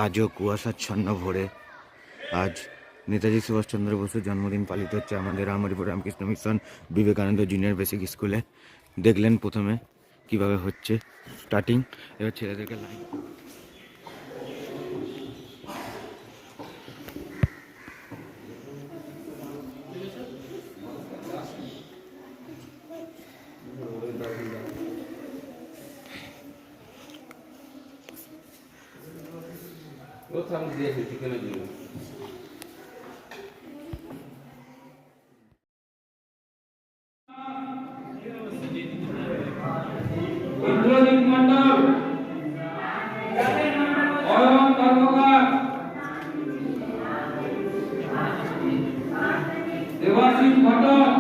আজও কুয়াশাচ্ছন্ন ভোরে আজ নেতাজি সুভাষচন্দ্র বসুর জন্মদিন পালিত হচ্ছে আমাদের Amripur Ramakrishna mission Vivekananda junior basic স্কুলে। দেখলেন প্রথমে কিভাবে হচ্ছে স্টার্টিং, এবার ছেলেদেরকে লাইন ইন্দ্রজিৎ মন্ডল, অয়ন কর্মকার, দেবাশিস ঘটক,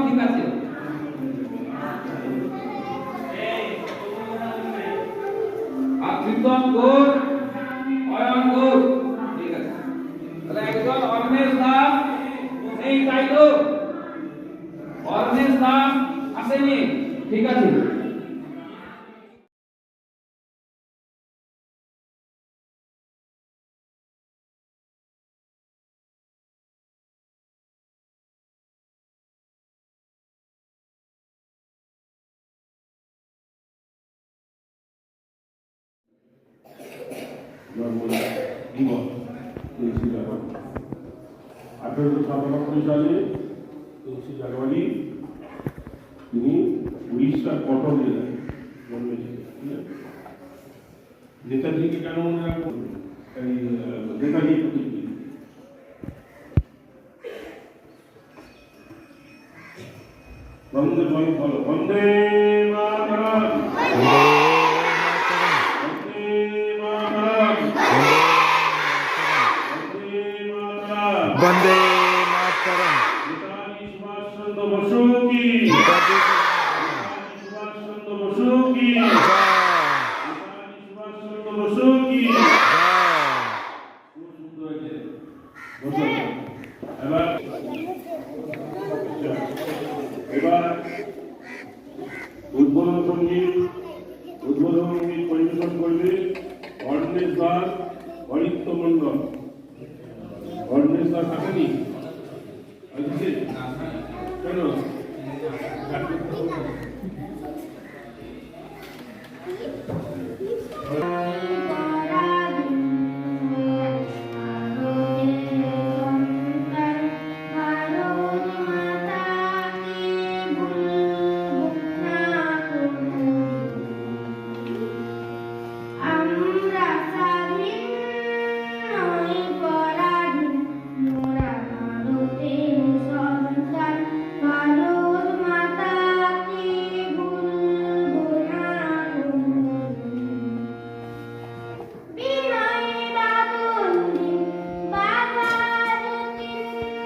ঠিক আছে। কীর্তন ঘোষ, অয়ন ঘোষ, ঠিক আছে। তাহলে একজন অর্ণেশ দাস, এই তাই তো অর্ণেশ দাস আসেনি, ঠিক আছে। সালে তুলসী জাগওয়ালি তিনি উড়িষ্যার কটক জেলায় জন্মেছিলেন। নেতাজিকে কেন মনে রাখবো? নেতাজি প্রতিকৃতি বন্দে বন্দে মাতরম, বন্দে মাতরম, নেতাজি সুভাষচন্দ্র বসু কি, নেতাজি সুভাষচন্দ্র বসু কি, নেতাজি সুভাষচন্দ্র বসু কি। এবার উদ্বোধন সঙ্গীত পরিবেশন করবে অর্ণেশ দাস, অরিত্য মন্ডল। অর্ণেশ দাস আসেনি কেন?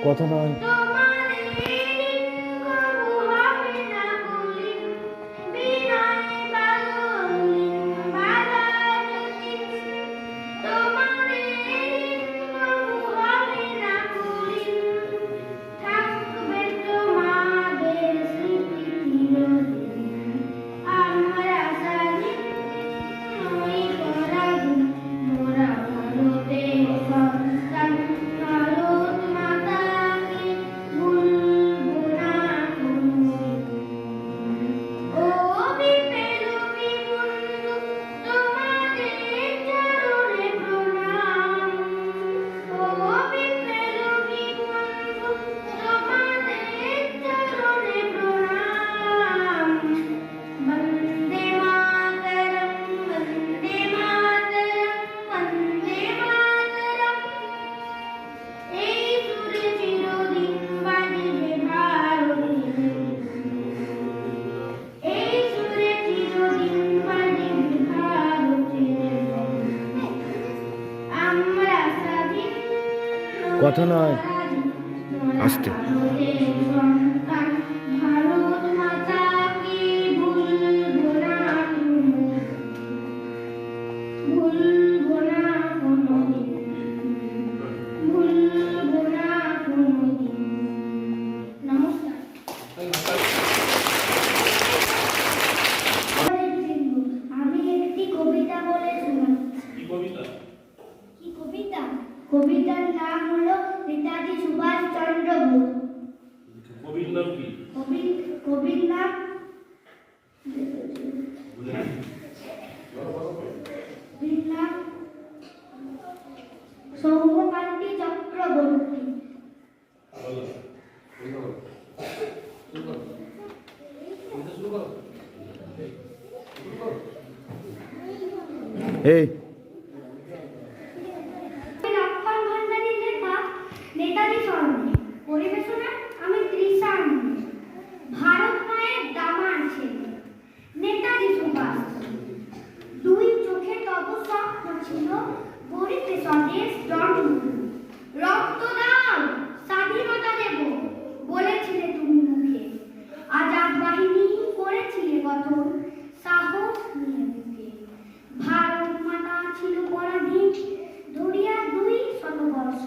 কথা নয়। কথা নয়, আস্তে। ভারত মাতাকে ভুলবো না ভুলবো না কোনোদিন, ভুলবো না কোনোদিন। নমস্কার। আমি একটি কবিতা বলে শোনাচ্ছি। কি কবিতা? কি কবিতা? কবিতার নাম হলো নেতাজি সুভাষ চন্দ্র বোস। কবির নাম কি? কবির নাম সৌম্যকান্তি চক্রবর্তী। এই লক্ষণ ভান্ডারীর লেখা নেতাজি স্মরণে। পরিবেশনা আমি তৃষা আনন্দ। ভারত মায়ের দামান ছেলে নেতাজি সুভাষ, দুই চোখে তব স্বপ্ন ছিল গড়িতে স্বদেশ জন্মভূমি। রক্ত দাও স্বাধীনতা দেব বলেছিলে তুমি মুখে, আজাদ বাহিনী করেছিলে গঠন সাহস নিয়ে বুকে। ভারত মাতা ছিল পরাধীন ধরিয়া 200 বর্ষ,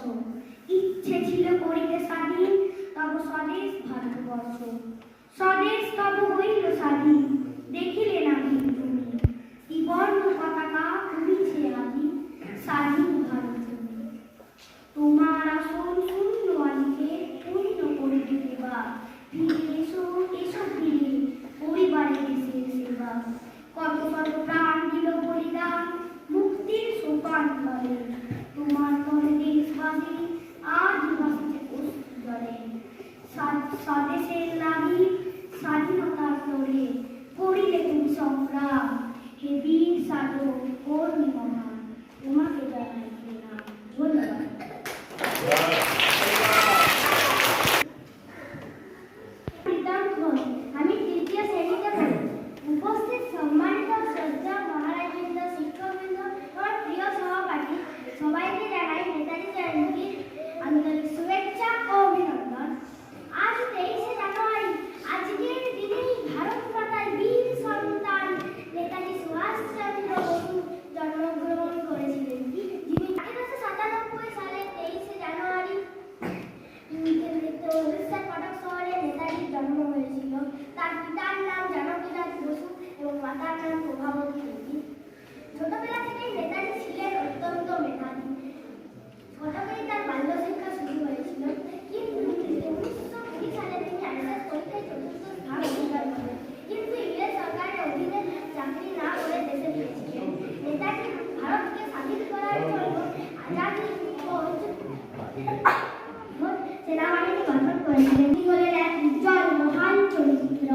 ইচ্ছে ছিল করিতে স্বাধীন তব স্বদেশ ভারতবর্ষ। স্বদেশ তব হইল স্বাধীন দেখিলে না তুমি, ত্রিবর্ণ পতাকা উড়িছে আজি স্বাধীন ভারত ভূমি। তোমার আসন শূন্য আলিকে পূর্ণ করে দেবা, ফিরে এসো এসো ফিরে পরিবারে দেশের সেবা। কত শত প্রাণ দিল বলিদান মুক্তির সোপান তলে, তোমার তলে দেশবাসী আজ বাসিছে অশ্রু জলে। স্বদেশের লাগি স্বাধীনতার তরে করিলে তুমি সংগ্রাম, হে বীর সাধক কর্মী মহান, তোমাকে জানাই প্রণাম। ধন্যবাদ। আমি তৃতীয় শ্রেণীতে পড়ি। উপস্থিত সম্মানিত শ্রদ্ধা মহারাজবৃন্দ, শিক্ষকবৃন্দ ও প্রিয় সহপাঠী, সবাইকে জানাই নেতাজি জয়ন্তীর আন্তরিক শুভেচ্ছা ও অভিনন্দন। আজ 23শে জানুয়ারি, আজকের দিনেই ভারত মাতার বীর সন্তান নেতাজি সুভাষচন্দ্র বসু জন্মগ্রহণ করেছিলেন, যিনি 1897 সালে 23শে জানুয়ারি উড়িষ্যার কটক শহরে নেতাজির জন্ম হয়েছিল। তার পিতার নাম জানকীনাথ বসু এবং মাতার নাম প্রভাবতী দেবী। ছোটবেলা থেকেই নেতাজি ছিলেন অত্যন্ত মেধাবী। ছোটবেলায় তার বাল্য শিক্ষা শুরু হয়েছিল, কিন্তু 1920 সালে তিনি আইএসএস পরীক্ষায় চতুর্থ স্থান অধিকার করেন, কিন্তু ইংরেজ সরকারের অধীনে চাকরি না করে দেশে ফিরেছিলেন। নেতাজি ভারতকে স্বাধীন করার জন্য আজাদ হিন্দ ফৌজ সেনাবাহিনী গঠন করেছিলেন। তিনি হলেন এক উজ্জ্বল মহান চরিত্র,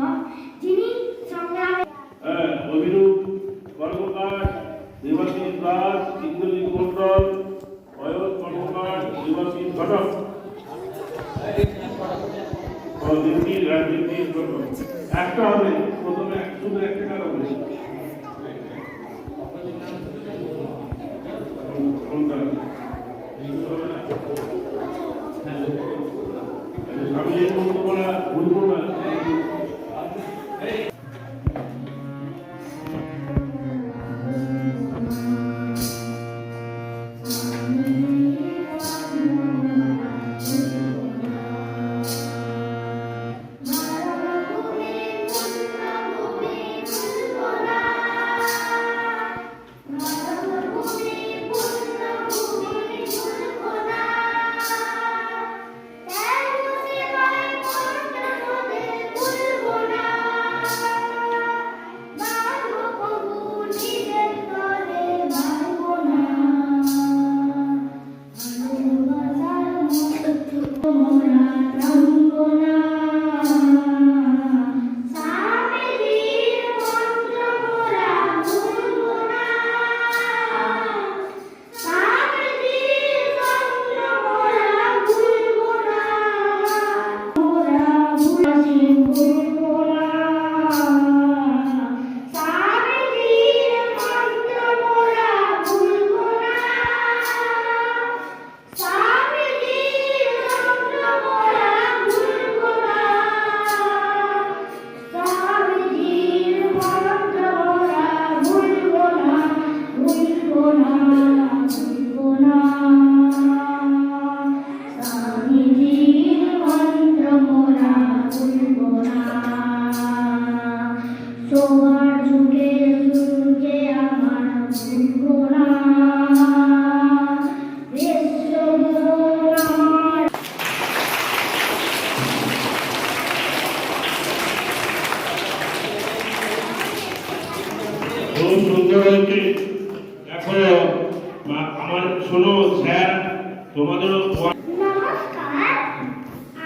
যিনি সংগ্রামে অভিরূপ কর্মকার, দেবাশিস দাস, ইন্দ্রজিৎ মন্ডল, অয়ন কর্মকার, দেবাশিস ঘটক, রাজনীতির ঘটক। একটা হবে, প্রথমে শুধু একটা কারণ হবে। আমি এই বক্তব্যটা ভুলবো না। ভূমি খুব সুন্দর হয়েছে। এখনো আমার শোনো স্যার, তোমাদেরও নমস্কার,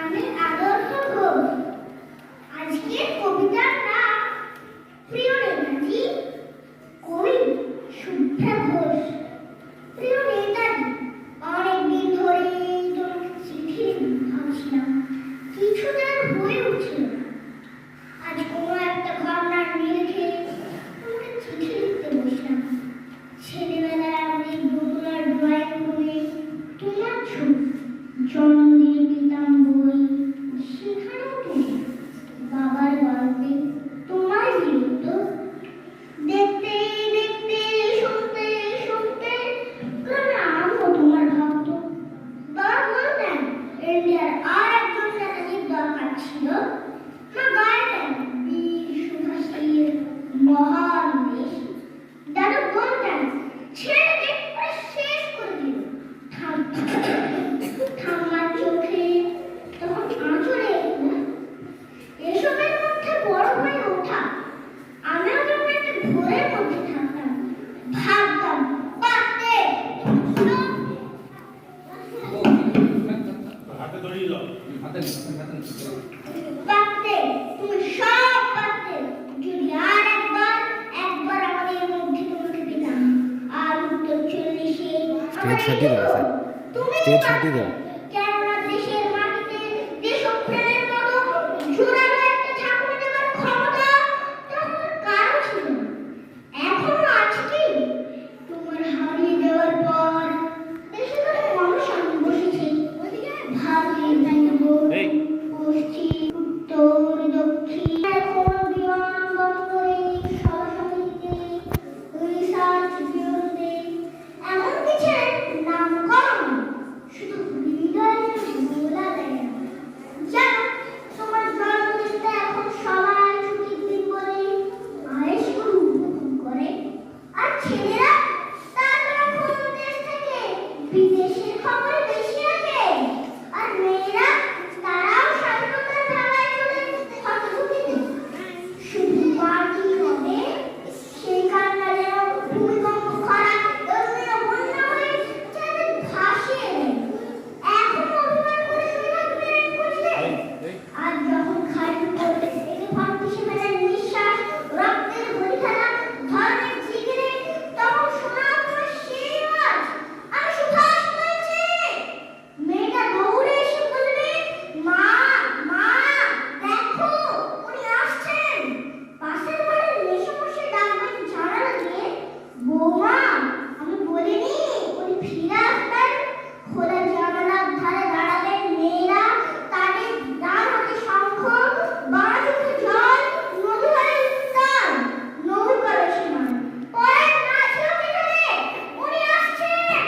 আমি আদর্শ ঘোষ। আজকের কবিতার নাম প্রিয় নেতাজি। কবি সুদ্ধা ঘোষ। প্রিয় নেতাজি, অনেকদিন ধরে তোমাকে চিঠি ভাবছিলাম, কিছু যেন হয়ে উঠছিল না। আজ কোনো একটা ঘটনার নিরিখে তোমাকে চিঠি লিখতে বসলাম। ছেলেবেলায় আমি দোতলার ড্রয়িং রুমে তোমার ছবি, জন্মদিনে পেতাম বই, সেখানেও তুমি বাবার গল্পে তোমার বিরুদ্ধ। দেখতে দেখতে শুনতে শুনতে ক্রমে আমিও তোমার ভক্ত। বাবা বলতেন ইন্ডিয়ার আর একজন নেতাজির দরকার ছিল। মা গাইতেন বীর সুভাষের মহান দেশ। দাদু বলতেন ছেলেকে পুরো শেষ করে দিল। ঠাম্মার চোখে তখন আঁচড়ে এসবের মধ্যে বড় হয়ে ওঠা। আমিও যখন একটা ঘোরের মধ্যে থাকতাম, ভাবতাম পারতে হাতে ধরিয়ে দাও। পারতে তুমি সব পারতে যদি আর একবার আমাদের মধ্যে তোমাকে পেতাম। আর উত্তর 40-এ স্টেজ ফাটিয়ে দেবে স্যার, স্টেজ ফাটিয়ে দেবে। কেননা দেশের মাটিতে দেশপ্রেমের মতো জোরালো একটা ঝাঁকুনি দেওয়ার ক্ষমতা তখন কারো ছিল না। এখনো আছে কি? তোমার হারিয়ে যাওয়ার পর দেশে করে মানুষ বসেছে, ভারতের পশ্চিম উত্তর দক্ষিণ, এখন বিমানবন্দরে, সভাসমিতিতে, রিসার্চ ব্যুরোতে, এমনকি নামকরণ শুধু হৃদয়ে বলা দেয় না। জানো, তোমার জন্মদিনটা এখন সবাই ছুটির দিন বলে আয়েশ করে উপভোগ করে। আর ছেলেরা তারা কোন দেশ থেকে বিদেশের খবর বেশি আসে। আর মেয়েরা তারাও স্বাধীনতার ধারায় চলে ফটোশুটিতে। শুধু মাটি হবে সেই কান্না যেন ভূমিকম্প, খরা, এলোমেলো বন্যা হয়ে যাদের ভাসিয়ে নেয়। এখন অভিমান করে শুয়ে থাকবে খুঁজতে। আর যখন খাইতে পড়বে একে ভাবতে মেলার নিঃশ্বাস, রক্তের হরিখানা, ধরনের জিগিরে, তখন শোনা তোমার সেই আওয়াজ, আমি সুভাষ বলছি। মেয়েটা দৌড়ে এসে বলবে, মা মা দেখো উনি আসছেন। পাশের বাড়ির মেশোমশাই ডাকবেন জানালা দিয়ে, বৌমা আমি বলিনি উনি ফিরে আসবেন। খোলা জানালার ধারে দাঁড়াবেন মেয়েরা, তাদের ডান হাতে শঙ্খ, বাঁ চোখে জল, নদীধারে উত্তাল, নৌকার সীমানা। পরের নাচ লোকে যাবে, উনি আসছেন।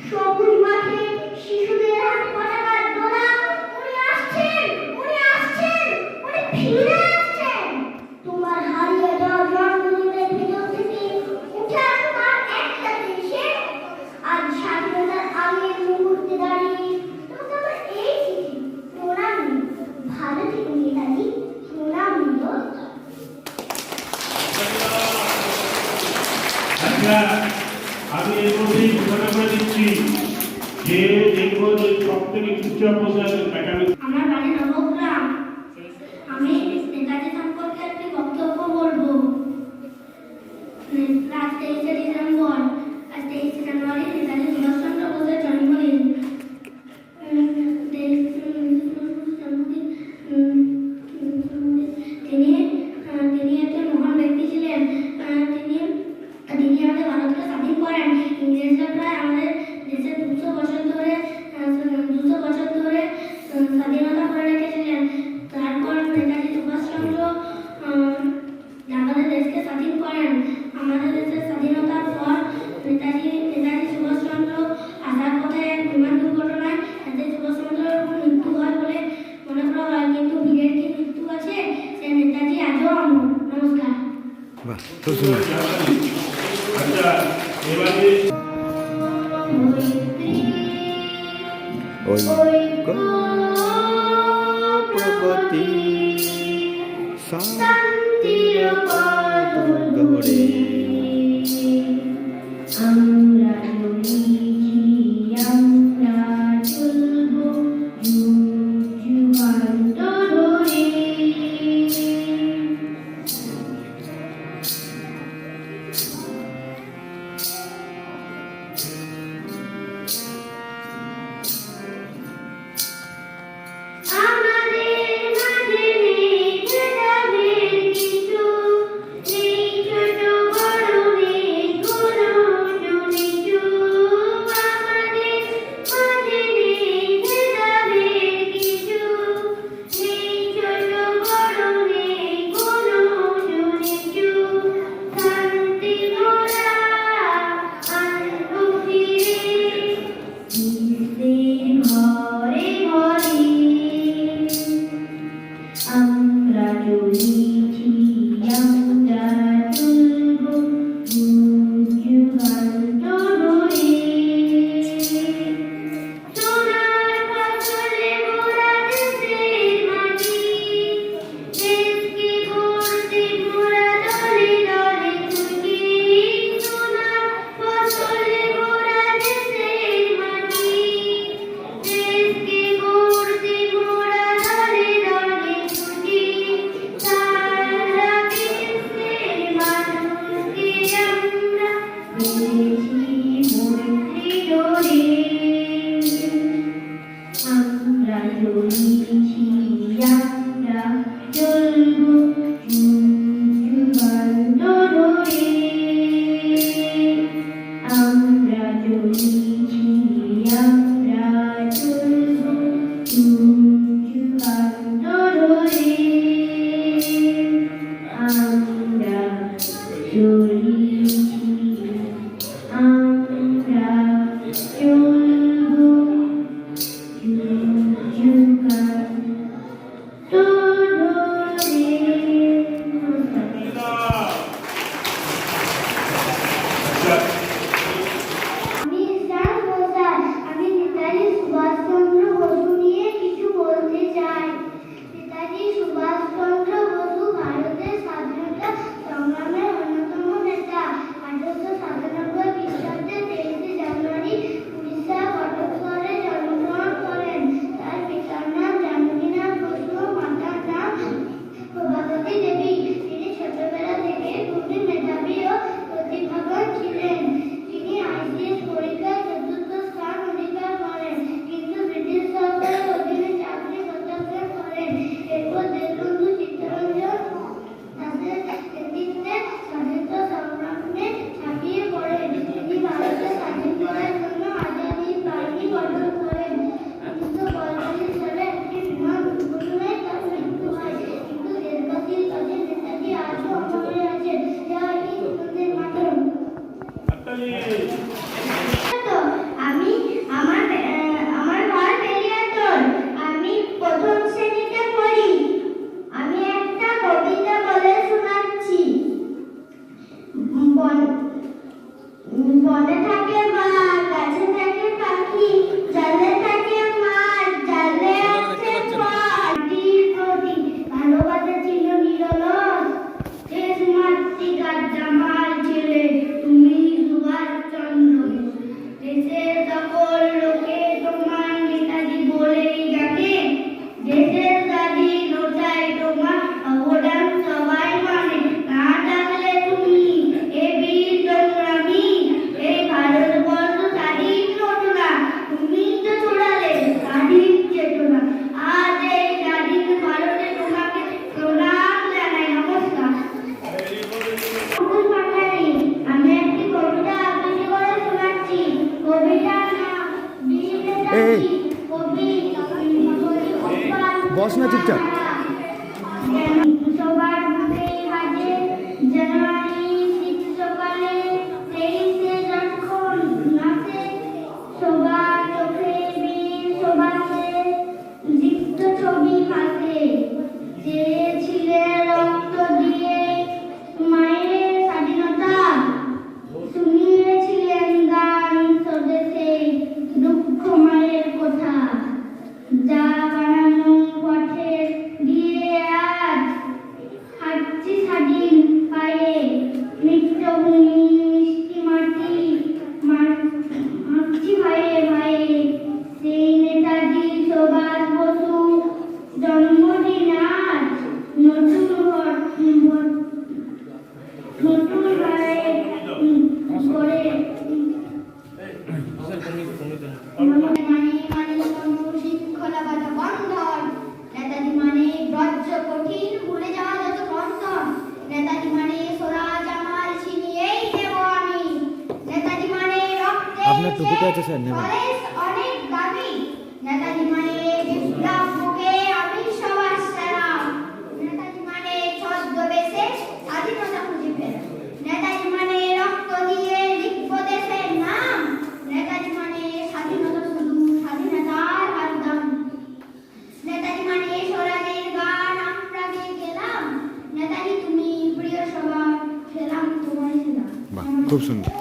সবুজ মাঠে শিশুদের হাতে পতাকার দোলা, উনি আসছেন, উনি আসছেন, উনি ফিরে আসছেন। তোমার হারিয়ে যাওয়া জন্মদিনের ভিতর থেকে উঠে আসুক আর একটা দেশে। আজ স্বাধীনতার আগের মুহূর্তে দাঁড়িয়ে তোমাকে আমার এই চিঠি, প্রণাম নিও। ভালো থেকো নেতাজি, প্রণাম নিও। আচ্ছা, আমি এর মধ্যেই ঘোষণা করে দিচ্ছি যে দেখবো যে সব থেকে উচ্চ পর্যায়ের প্যাটার্ন। আমার বাড়ি নবগ্রাম। আমি নেতাজি সম্পর্কে একটি বক্তব্য বলবো। রাত 23শে ডিসেম্বর, আর 23শে জানুয়ারি নেতাজি সুভাষচন্দ্র বোসের জন্মদিন। তিনি একজন মহান ব্যক্তি ছিলেন। তিনি আমাদের ভারতকে স্বাধীন করেন। ইংরেজরা প্রায় আমাদের দেশে 200 বছর ধরে স্বাধীনতা করে রেখেছিলেন। তারপর নেতাজি সুভাষচন্দ্র আমাদের দেশকে স্বাধীন করেন। আমাদের দেশের স্বাধীনতার পর নেতাজি সুভাষচন্দ্র আসার পথে এক বিমান দুর্ঘটনায় নেতাজি সুভাষচন্দ্রের মৃত্যু হয় বলে মনে করা হয়, কিন্তু বীরের কি মৃত্যু আছে? সে নেতাজি আজও অমর। নমস্কার। বাহ, খুব সুন্দর। আচ্ছা, এবারে প্রগতি শান্তির পথ ধরে। আমরা চলেছি, আমরা চলবো যুগ যুগান্ত ধরে। আমাদের মাঝে নেই ভেদাভেদ কিছু, নেই ছোট বড় নেই কোনো নিচু। আমাদের মাঝে নেই ভেদাভেদ কিছু, নেই ছোট বড় নেই কোনো নিচু। শান্তি মোরা আনবো ফিরে নিজেদের ঘরে ঘরে। আমরা চলেছি, আমরা চলবো যুগ যুগান্ত ধরে। সোনার ফসলে মোরা দেশের মাটি, দেশকে গড়তে মোরা দলে দলে ছুটি। সোনার ফসলে মোরা দেশের মাটি, দেশকে গড়তে মোরা দলে দলে ছুটি। সারা টুপিটা আছে স্যার নেবেন। কলেজ অনেক দামি, নেতাজি মানে বিপ্লব বুকে আমি সবার সেরা, নেতাজি মানে ছদ্মবেশে স্বাধীনতা খুঁজে ফেরা, নেতাজি মানে রক্ত দিয়ে লিখব দেশের নাম, নেতাজি মানে স্বাধীনতা শুধু স্বাধীনতার হারদাম, নেতাজি মানে স্বরাজের গান আমরা গেয়ে গেলাম, নেতাজি তুমি প্রিয় সবার, খেলাম তোমার সেরা। বাহ, খুব সুন্দর।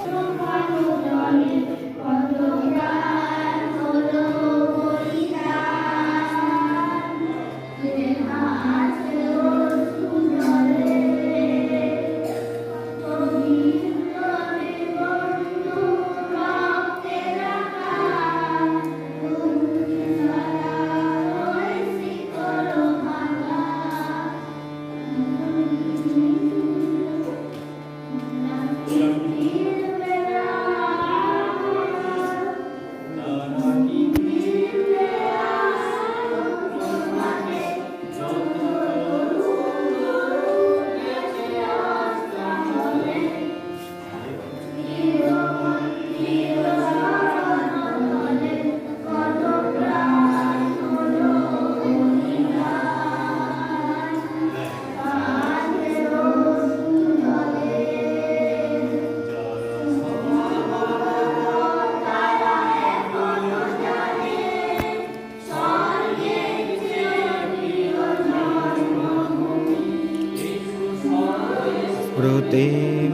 প্রতে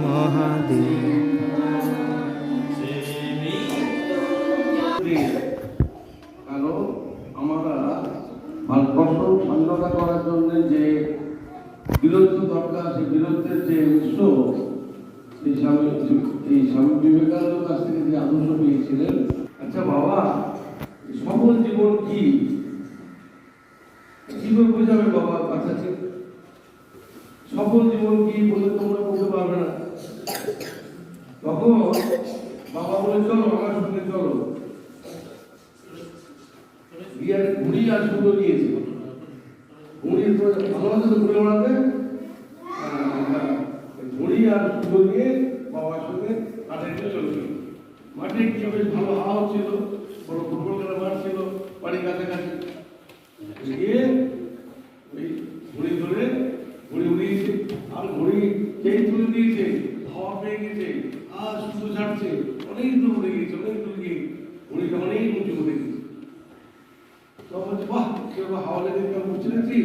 মহাদেব। কারণ আমরা ভারতবর্ষ স্বাধীনতা করার জন্য যে বীরত্ব দরকার, সেই বীরত্বের যে উৎস, এই স্বামী বিবেকানন্দ কাছ থেকে যে আদর্শ পেয়েছিলেন। আচ্ছা বাবা, সফল জীবন কি করে বোঝাবে বাবা বাচ্চাকে? সফল জীবন কি বলে তোমরা বলতে পারবে না। তখন বাবা বলে চলো আমার সঙ্গে চলো, বিয়ার ঘুড়ি আর সুতো নিয়েছে। ঘুড়ি ভালোবাসে তো ঘুরে বেড়াতে, ঘুড়ি আর সুতো নিয়ে বাবার সঙ্গে মাঠে চলে গেল। মাঠে গিয়ে বেশ ভালো হাওয়া হচ্ছিল, বড় ফুটবল খেলা মাঠ ছিল বাড়ির কাছাকাছি। গিয়ে ওই ঘুড়ি ধরে ঘুড়ি উড়িয়েছে, আর ঘুড়ি যেই তুলে দিয়েছে হাওয়া পেয়ে গেছে, আর সুতো ছাড়ছে, অনেক দূর উড়ে গিয়েছে, অনেক দূর গিয়ে ঘুড়িটা অনেক উঁচু উঠে গেছে। তখন বাহ, কেউ হাওয়া লেগে কেউ উঠছে নাকি,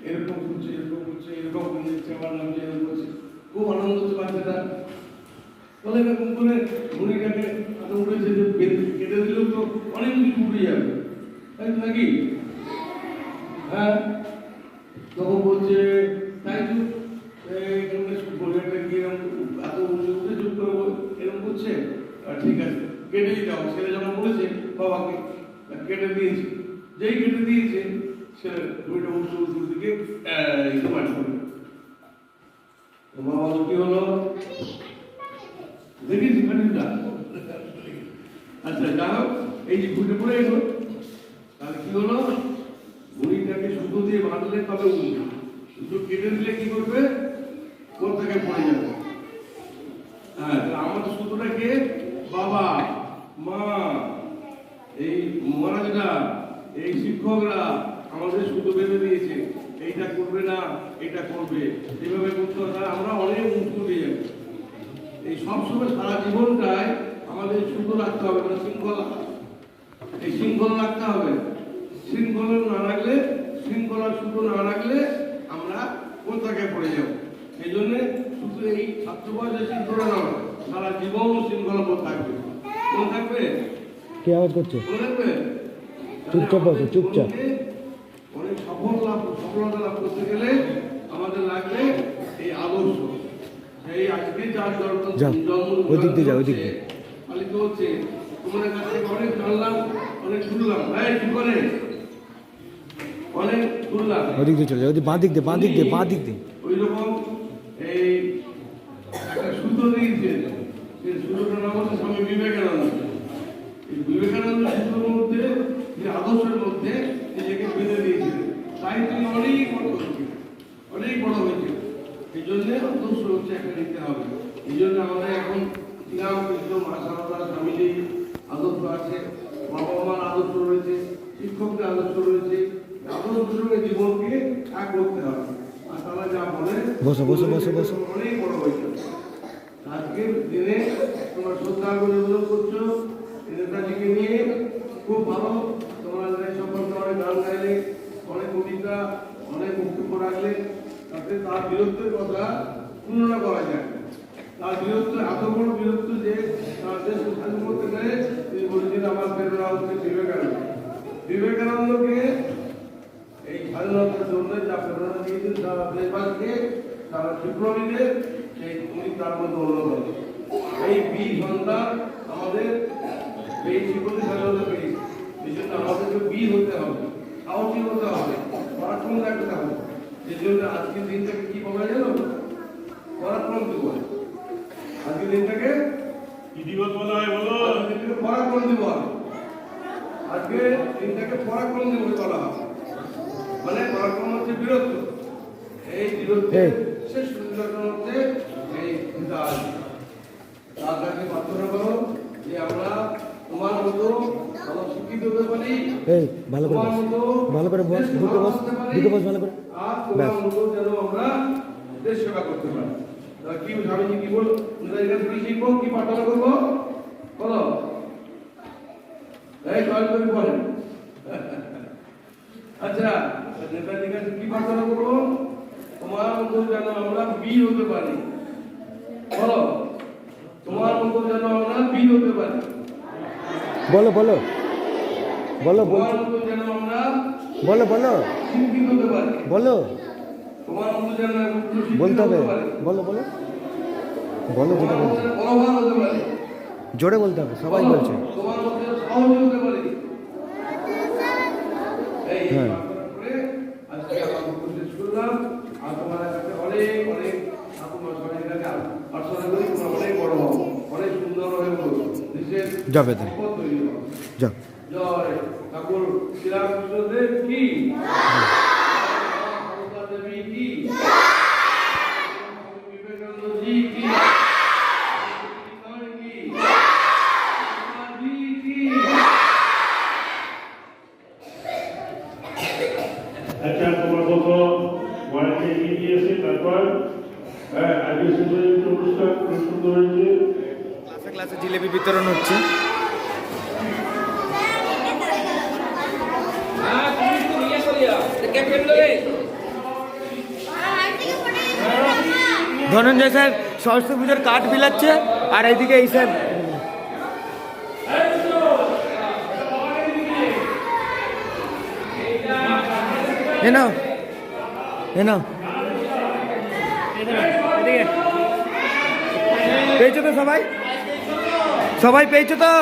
এরকম করছে, এরকম করছে, এরকম করে যাচ্ছে, আমার নাম এরকম করছে, খুব আনন্দ হচ্ছে বাচ্চাটা। বলে এরকম করে ঘুড়িটাকে এত উঠেছে যে কেটে দিলেও তো অনেক কিছু উঠে যাবে, তাই তো নাকি? হ্যাঁ, তখন বলছে তাই তো এত উঠে চুপ করে এরকম করছে, ঠিক আছে কেটে দিতে হবে। ছেলে যখন বলেছে বাবাকে, কেটে দিয়েছে। যেই কেটে দিয়েছে ছেলে ঘুড়িটা উঠতে উঠতে দিকে মাটি করে। বাবা কি হলো দেখেছি খানিকটা। আচ্ছা যা হোক, এই যে ঘুড়িটা পড়ে গেল, তাহলে কি হলো, ঘুড়িটাকে সুতো দিয়ে বাঁধলে তবে উঠবে, সুতো কেটে দিলে কি করবে, কোন থেকে পড়ে যাবে। হ্যাঁ, আমাদের সুতোটাকে বাবা মা এই মহারাজরা এই শিক্ষকরা আমাদের সুতো বেঁধে দিয়েছে, এইটা করবে না এটা করবে, এইভাবে করতে হবে, আমরা অনেক উঁচু উঠে যাবো। এই সবসময় সারা জীবনটায় আমাদের সুতো রাখতে হবে, মানে শৃঙ্খলা, এই শৃঙ্খলা রাখতে হবে। শৃঙ্খলা না রাখলে, শৃঙ্খলা সুতো না রাখলে আমরা কোথাকে পড়ে যাব। এই জন্যে শুধু এই ছাত্র বয়সে শৃঙ্খলা নয়, সারা জীবন শৃঙ্খলা থাকবে। মনে থাকবে? কে আওয়াজ করছে? মনে থাকবে? চুপচাপ বসো, চুপচাপ। অনেক সফলতা লাভ করতে গেলে আমাদের লাগবে এই আদর্শ। এই আজকে যার ওদিক দিয়ে যাও, ওদিক দিয়ে পালিত হচ্ছে, তোমাদের কাছ থেকে অনেক জানলাম, অনেক শুনলাম, ভাই কি করে অনেক শুনলাম। ওদিক দিয়ে চলে যাও, বাঁ দিক দিয়ে, বাঁ দিক দিয়ে, বাঁ দিক দিয়ে। ওই রকম এই একটা সুতো দিয়েছে, সেই সুতোটার নাম হচ্ছে স্বামী বিবেকানন্দ। এই বিবেকানন্দ সুতোর মধ্যে, যে আদর্শের মধ্যে নিজেকে বেঁধে দিয়েছিলেন, তাই তিনি অনেক বড় হয়েছিল, অনেক বড় হয়েছিল। এই জন্য আদর্শ হচ্ছে একটা নিতে হবে। এই জন্য আমাদের এখন শ্রীরামকৃষ্ণ, মা সারদা, স্বামীজি আদর্শ আছে, বাবা মার আদর্শ রয়েছে, শিক্ষকদের আদর্শ রয়েছে। আদর্শের জীবনকে এক করতে হবে। আর তারা যা বলে বসো বসো বসো বসো। অনেক বড় হয়েছে। আজকের দিনে তোমরা শ্রদ্ধা করে অনুভব করছো নেতাজিকে নিয়ে, খুব ভালো। তোমরা সম্পর্কে অনেক গান গাইলে, অনেক কবিতা, অনেক বক্তব্য রাখলে, তাতে তার বীরত্বের কথা তুলনা করা যায়। তার বীরত্ব এত বড় বীরত্ব যে তার দেশকে স্বাধীন করতে গেলে তিনি বলেছিলেন আমার প্রেরণা হচ্ছে বিবেকানন্দ। বিবেকানন্দকে এই স্বাধীনতার জন্য যা প্রেরণা দিয়েছেন তারা দেশবাসীকে, তারা বিপ্লবীদের, সেই উনি তার মধ্যে অন্যতম। এই বীর সন্তান আমাদের এই জীবনে স্বাধীনতা পেয়েছে। এই জন্য আমাদেরকে বীর হতে হবে, সাহসী হতে হবে, পরাক্রম রাখতে হবে। এই জন্য আজকের দিনটাকে কি বলা জানো? পরাক্রম দিবস। আজকের দিনটাকে কি দিবস বলা হয় বলো? আজকের দিনটাকে পরাক্রম দিবস। আজকে দিনটাকে পরাক্রম দিবস বলা হয়। মানে পরাক্রম হচ্ছে বীরত্ব। এই বীরত্বের শেষ নিদর্শন হচ্ছে এই নেতাজি। তার কাছে প্রার্থনা করো যে আমরা তোমার মতো ভালো শিক্ষিত হতে পারি, এই ভালো করে তোমার বস, মতো ভালো করে বস, দেশ ঢুকে বস, ভালো করতে পারি, ঢুকে বস ভালো করে। আর তোমার মতো যেন আমরা দেশ সেবা করতে পারি। কি স্বামীজি কি বল, নেতাজির কাছে কি শিখবো, কি প্রার্থনা করবো বলো? এই চয়েস করে বলেন। আচ্ছা, নেতাজির কাছে কি প্রার্থনা করবো? তোমার মতো যেন আমরা বীর হতে পারি। বলো, তোমার মতো যেন আমরা বীর হতে পারি। বলো বলো বলো তোমার মতো যেন আমরা বলো বলো শিক্ষিত হতে পারি। বলো, তোমার মতো যেন উচ্চশিক্ষিত বলতে হবে, হতে পারি। বলো বলো বলো, যেটা তোমার বলছো মতো বলবান হতে পারি। জোরে বলতে হবে, সবাই বলছে। তোমার মধ্যে সাহসী হতে পারি। এই হ্যাঁ। প্রার্থনা করে আজকে আমার বক্তব্য শেষ করলাম। আর তোমার কাছে অনেক অনেক ঠাকুমা সবাই কাছে প্রার্থনা করি তোমরা অনেক বড় হও, অনেক সুন্দর হয়ে উঠো, দেশের যাবে তাই। সম্পদ তৈরি হও। যাও। জয় ঠাকুর শ্রীরামকৃষ্ণদেব কি, সারদা দেবী কি, বিবেকানন্দ জি কি, আচ্ছা, তোমার কত ওয়াইকে এগিয়ে দিয়েছে, তারপর আগে শেষে অনুষ্ঠান খুব সুন্দর হয়েছে। ক্লাসে ক্লাসে জিলেবি বিতরণ হচ্ছে। হ্যাঁ, তুমি তো নিয়ে চলিয়া কে ফেললো রে? ধনঞ্জয় স্যার সরস্বতী পুজোর কাঠ বিলাচ্ছে, আর এইদিকে এই স্যার এ নাও এ নাও। পেয়েছো তো সবাই, সবাই পেয়েছো তো?